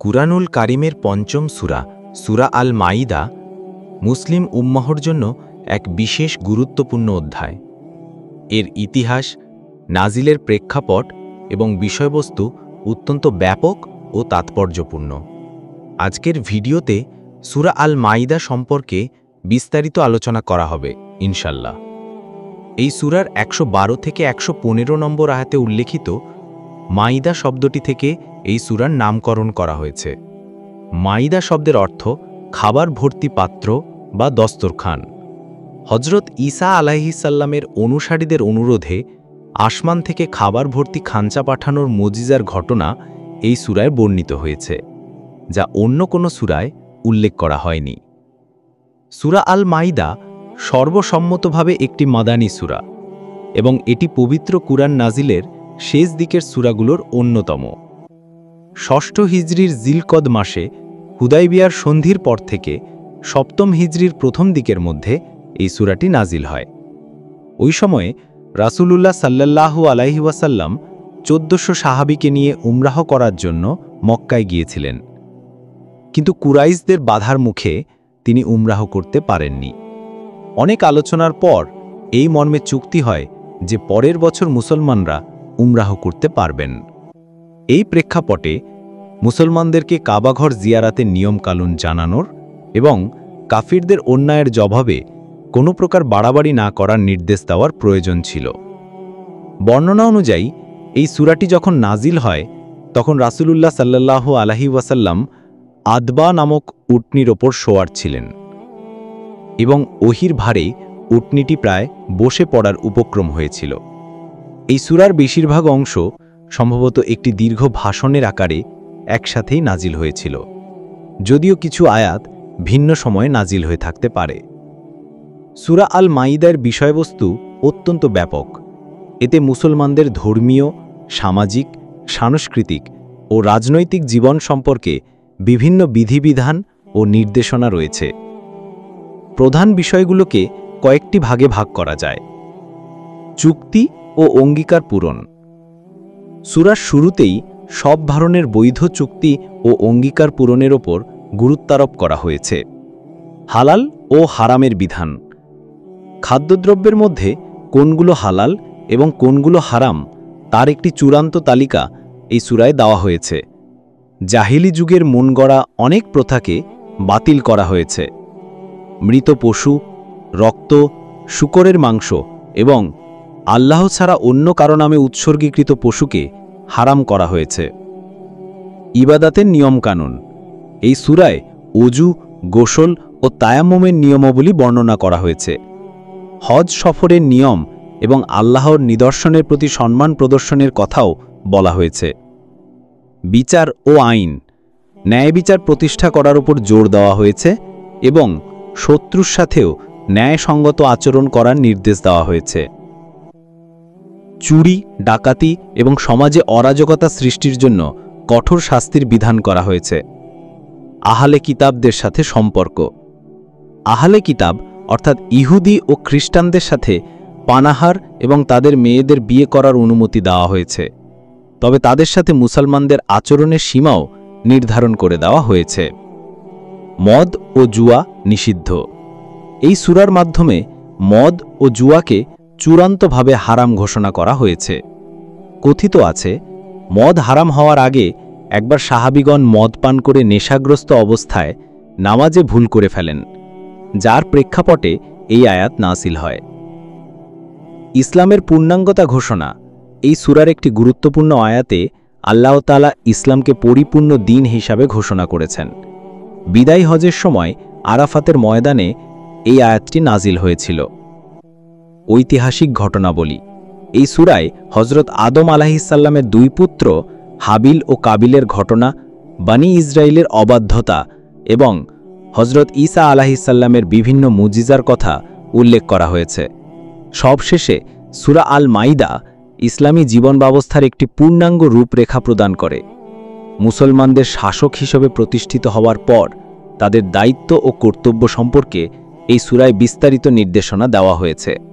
কুরআনুল কারিমের পঞ্চম সূরা সূরা আল মাইদা মুসলিম উম্মাহর জন্য এক বিশেষ গুরুত্বপূর্ণ অধ্যায়। এর ইতিহাস, নাজিলের প্রেক্ষাপট এবং বিষয়বস্তু অত্যন্ত ব্যাপক ও তাৎপর্যপূর্ণ। আজকের ভিডিওতে সূরা আল মাইদা সম্পর্কে বিস্তারিত আলোচনা করা হবে ইনশাল্লাহ। এই সূরার 112 থেকে 115 নম্বর আয়াতে উল্লেখিত মাইদা শব্দটি থেকে এই সূরার নামকরণ করা হয়েছে। মাইদা শব্দের অর্থ খাবার ভর্তি পাত্র বা দস্তরখান। হজরত ঈসা আলাইহিসসাল্লামের অনুসারীদের অনুরোধে আসমান থেকে খাবার ভর্তি খাঞ্চা পাঠানোর মুজিজার ঘটনা এই সূরায় বর্ণিত হয়েছে, যা অন্য কোনো সূরায় উল্লেখ করা হয়নি। সূরা আল মাইদা সর্বসম্মতভাবে একটি মাদানী সূরা এবং এটি পবিত্র কুরআন নাজিলের শেষ দিকের সূরাগুলোর অন্যতম। ৬ষ্ঠ হিজরির জিলকদ মাসে হুদাইবিয়ার সন্ধির পর থেকে ৭ম হিজরির প্রথম দিকের মধ্যে এই সূরাটি নাজিল হয়। ওই সময়ে রাসূলুল্লাহ সাল্লাল্লাহু আলাইহি ওয়াসাল্লাম ১৪০০ সাহাবীকে নিয়ে উমরাহ করার জন্য মক্কায় গিয়েছিলেন, কিন্তু কুরাইশদের বাধার মুখে তিনি উমরাহ করতে পারেননি। অনেক আলোচনার পর এই মর্মে চুক্তি হয় যে পরের বছর মুসলমানরা উমরাহ করতে পারবেন। এই প্রেক্ষাপটে মুসলমানদেরকে কাবাঘর জিয়ারাতের নিয়মকানুন জানানোর এবং কাফিরদের অন্যায়ের জবাবে কোনো প্রকার বাড়াবাড়ি না করার নির্দেশ দেওয়ার প্রয়োজন ছিল। বর্ণনা অনুযায়ী এই সূরাটি যখন নাজিল হয় তখন রাসূলুল্লাহ সাল্লাল্লাহু আলাইহি ওয়াসাল্লাম আদবা নামক উটনির ওপর শোয়ার ছিলেন এবং ওহির ভারে উটনিটি প্রায় বসে পড়ার উপক্রম হয়েছিল। এই সূরার বেশিরভাগ অংশ সম্ভবত একটি দীর্ঘ ভাষণের আকারে একসাথেই নাজিল হয়েছিল, যদিও কিছু আয়াত ভিন্ন সময়ে নাজিল হয়ে থাকতে পারে। সূরা আল মাইদার বিষয়বস্তু অত্যন্ত ব্যাপক। এতে মুসলমানদের ধর্মীয়, সামাজিক, সাংস্কৃতিক ও রাজনৈতিক জীবন সম্পর্কে বিভিন্ন বিধিবিধান ও নির্দেশনা রয়েছে। প্রধান বিষয়গুলোকে কয়েকটি ভাগে ভাগ করা যায়। চুক্তি ও অঙ্গীকার পূরণ। সূরার শুরুতেই সব ধরনের বৈধ চুক্তি ও অঙ্গীকার পূরণের ওপর গুরুত্বারোপ করা হয়েছে। হালাল ও হারামের বিধান। খাদ্যদ্রব্যের মধ্যে কোনগুলো হালাল এবং কোনগুলো হারাম তার একটি চূড়ান্ত তালিকা এই সূরায় দেওয়া হয়েছে। জাহিলি যুগের মন গড়া অনেক প্রথাকে বাতিল করা হয়েছে। মৃত পশু, রক্ত, শূকরের মাংস এবং আল্লাহ ছাড়া অন্য কারো নামে উৎসর্গীকৃত পশুকে হারাম করা হয়েছে। ইবাদাতের নিয়মকানুন। এই সূরায় ওযু, গোসল ও তায়াম্মুমের নিয়মাবলী বর্ণনা করা হয়েছে। হজ সফরের নিয়ম এবং আল্লাহর নিদর্শনের প্রতি সম্মান প্রদর্শনের কথাও বলা হয়েছে। বিচার ও আইন। ন্যায় বিচার প্রতিষ্ঠা করার উপর জোর দেওয়া হয়েছে এবং শত্রুর সাথেও ন্যায়সঙ্গত আচরণ করার নির্দেশ দেওয়া হয়েছে। চুরি, ডাকাতি এবং সমাজে অরাজকতা সৃষ্টির জন্য কঠোর শাস্তির বিধান করা হয়েছে। আহলে কিতাবদের সাথে সম্পর্ক। আহলে কিতাব অর্থাৎ ইহুদি ও খ্রিস্টানদের সাথে পানাহার এবং তাদের মেয়েদের বিয়ে করার অনুমতি দেওয়া হয়েছে, তবে তাদের সাথে মুসলমানদের আচরণের সীমাও নির্ধারণ করে দেওয়া হয়েছে। মদ ও জুয়া নিষিদ্ধ। এই সূরার মাধ্যমে মদ ও জুয়াকে চূড়ান্তভাবে হারাম ঘোষণা করা হয়েছে। কথিত আছে, মদ হারাম হওয়ার আগে একবার সাহাবীগণ মদ পান করে নেশাগ্রস্ত অবস্থায় নামাজে ভুল করে ফেলেন, যার প্রেক্ষাপটে এই আয়াত নাসিল হয়। ইসলামের পূর্ণাঙ্গতা ঘোষণা। এই সূরার একটি গুরুত্বপূর্ণ আয়াতে আল্লাহ তাআলা ইসলামকে পরিপূর্ণ দ্বীন হিসাবে ঘোষণা করেছেন। বিদায় হজের সময় আরাফাতের ময়দানে এই আয়াতটি নাজিল হয়েছিল। ঐতিহাসিক ঘটনাবলী। এই সূরায় হজরত আদম আলাইহিসসালামের দুই পুত্র হাবিল ও কাবিলের ঘটনা, বনী ইসরাইলের অবাধ্যতা এবং হজরত ঈসা আলাইহিসসালামের বিভিন্ন মুজিজার কথা উল্লেখ করা হয়েছে। সবশেষে সূরা আল মাইদা ইসলামী জীবন ব্যবস্থার একটি পূর্ণাঙ্গ রূপরেখা প্রদান করে। মুসলমানদের শাসক হিসেবে প্রতিষ্ঠিত হওয়ার পর তাদের দায়িত্ব ও কর্তব্য সম্পর্কে এই সূরায় বিস্তারিত নির্দেশনা দেওয়া হয়েছে।